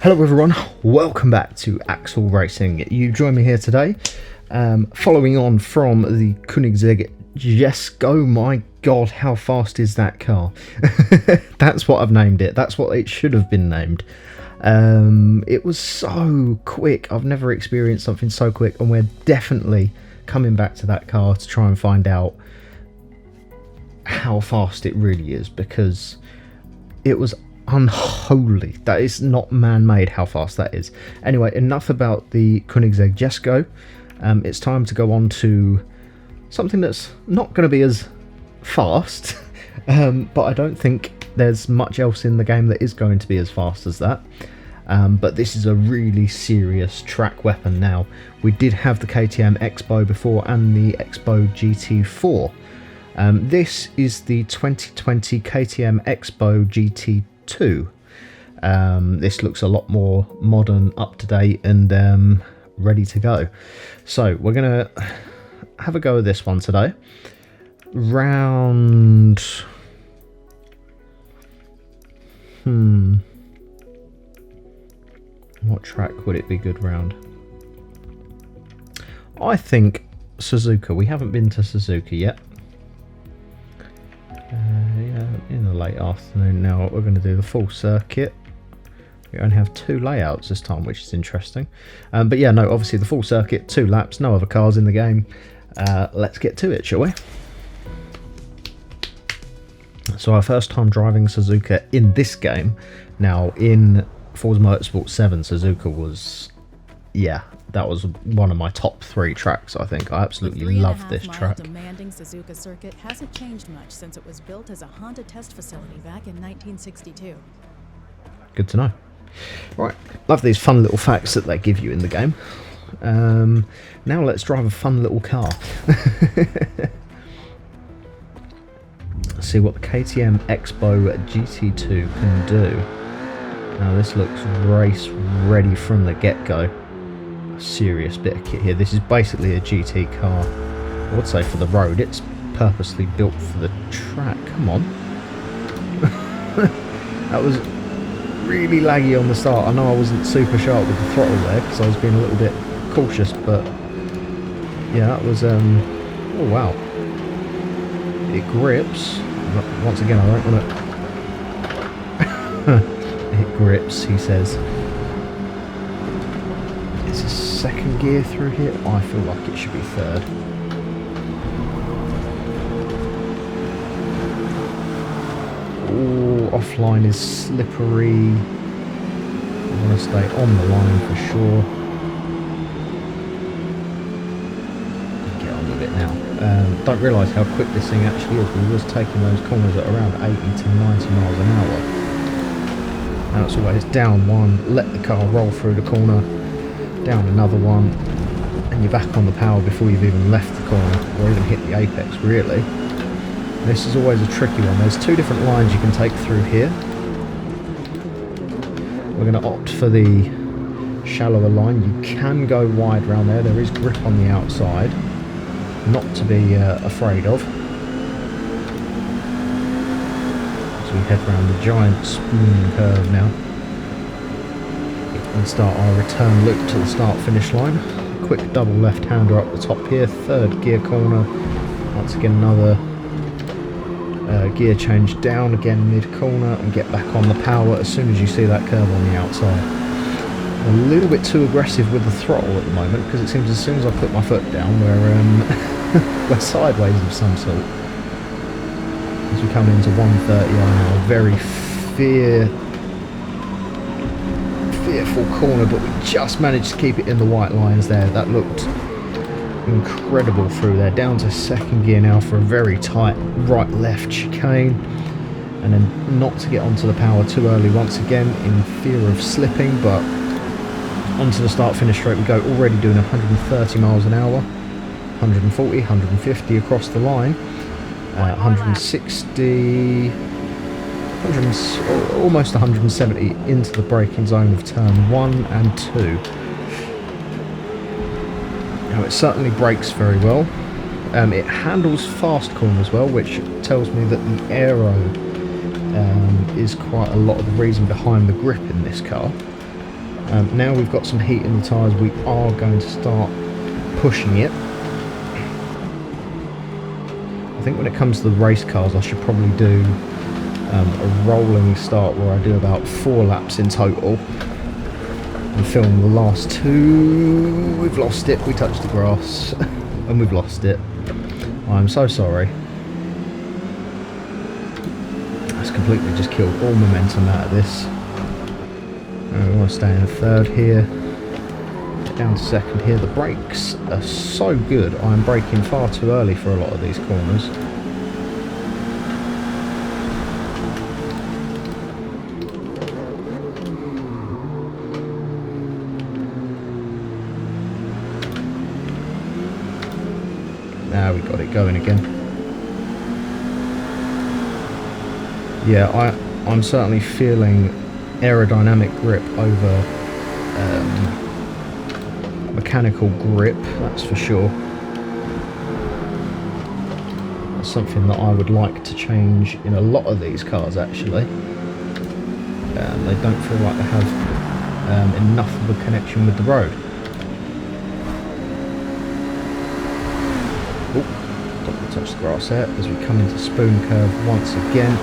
Hello everyone, welcome back to Axel Racing. You join me here today, following on from the Koenigsegg G-BOW. My god, how fast is that car? That's what I've named it, that's what it should have been named. It was so quick, I've never experienced something so quick, and we're definitely coming back to that car to try and find out how fast it really is, because it was unholy. That is not man-made how fast that is. Anyway, enough about the Koenigsegg G-BOW. It's time to go on to something that's not going to be as fast, but I don't think there's much else in the game that is going to be as fast as that. But this is a really serious track weapon now. We did have the KTM X-BOW before and the X-BOW GT4. This is the 2020 KTM X-BOW GT2. This looks a lot more modern, up to date, and ready to go. So we're gonna have a go at this one today. Round what track would it be good round? I think Suzuka. We haven't been to Suzuka yet. Yeah, in the late afternoon now. We're going to do the full circuit. We only have 2 layouts this time, which is interesting. But yeah, no, obviously the full circuit, 2 laps, no other cars in the game. Let's get to it, shall we? So our first time driving Suzuka in this game. Now in Forza Motorsport 7, Suzuka was, yeah, that was one of my top 3 tracks, I think. I absolutely love this track. The demanding Suzuka circuit hasn't changed much since it was built as a Honda test facility back in 1962. Good to know. Right, love these fun little facts that they give you in the game. Now let's drive a fun little car. Let's see what the KTM X-BOW GT2 can do. Now this looks race ready from the get-go. Serious bit of kit here. This is basically a GT car. I would say for the road. It's purposely built for the track. Come on. That was really laggy on the start. I know I wasn't super sharp with the throttle there because I was being a little bit cautious, but yeah, that was oh wow. It grips. Once again, I don't want to it grips, he says. Is a second gear through here? I feel like it should be third. Oh, offline is slippery. I want to stay on the line for sure. Get on with it now. Don't realise how quick this thing actually is. We was taking those corners at around 80 to 90 miles an hour. Now it's always down one, let the car roll through the corner, down another one, and you're back on the power before you've even left the corner or even hit the apex, really. This is always a tricky one. There's 2 different lines you can take through here. We're going to opt for the shallower line. You can go wide around there. There is grip on the outside, not to be afraid of. As we head round the giant spoon curve now and start our return loop to the start finish line. Quick double left hander up the top here, 3rd gear corner. Once again another gear change down again mid corner and get back on the power as soon as you see that curve on the outside. A little bit too aggressive with the throttle at the moment because it seems as soon as I put my foot down we're sideways of some sort. As we come into 130 now, a very fearful corner, but we just managed to keep it in the white lines there. That looked incredible through there. Down to 2nd gear now for a very tight right left chicane, and then not to get onto the power too early once again in fear of slipping, but onto the start finish straight we go, already doing 130 miles an hour, 140, 150 across the line, 160, almost 170 into the braking zone of turn 1 and 2. Now it certainly brakes very well. It handles fast corners well, which tells me that the aero is quite a lot of the reason behind the grip in this car. Now we've got some heat in the tyres, we are going to start pushing it. I think when it comes to the race cars, I should probably do a rolling start where I do about 4 laps in total and film the last 2. We've lost it, we touched the grass and we've lost it. I'm so sorry. That's completely just killed all momentum out of this. We want to stay in 3rd here, get down to 2nd here. The brakes are so good, I'm braking far too early for a lot of these corners. Now we got it going again. Yeah, I'm certainly feeling aerodynamic grip over mechanical grip, that's for sure. That's something that I would like to change in a lot of these cars actually. They don't feel like they have enough of a connection with the road. Oh, don't want to touch the grass there as we come into spoon curve once again.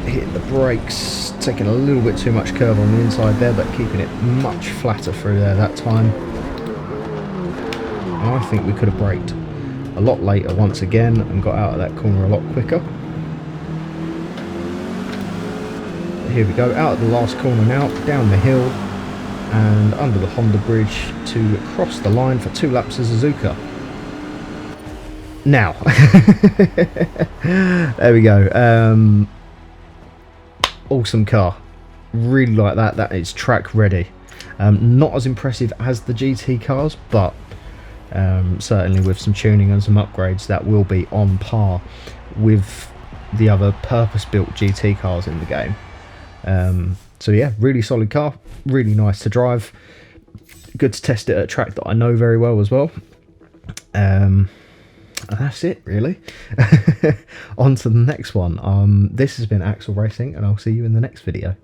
Hitting the brakes, taking a little bit too much curve on the inside there, but keeping it much flatter through there that time. And I think we could have braked a lot later once again and got out of that corner a lot quicker. But here we go, out of the last corner now, down the hill and under the Honda bridge to cross the line for 2 laps of Suzuka. Now, there we go. Awesome car, really like that. That is track ready. Not as impressive as the GT cars, but certainly with some tuning and some upgrades that will be on par with the other purpose-built GT cars in the game. So yeah, really solid car, really nice to drive, good to test it at a track that I know very well as well. And that's it really. On to the next one. This has been Axel Racing and I'll see you in the next video.